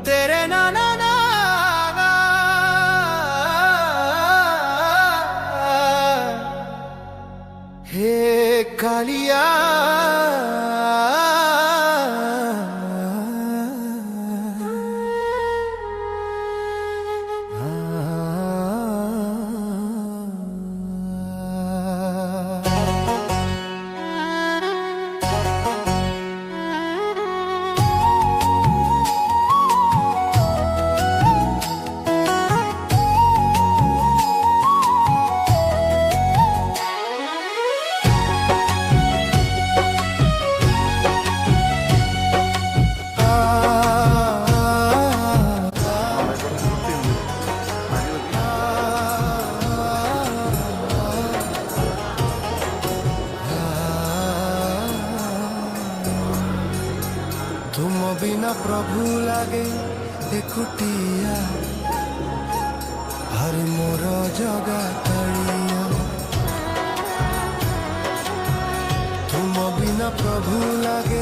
तेरे नाना ना हे कालिया तुम बिना प्रभु लागे एकुटिया हरि मोर जगा तड़िया। तुम बिना प्रभु लागे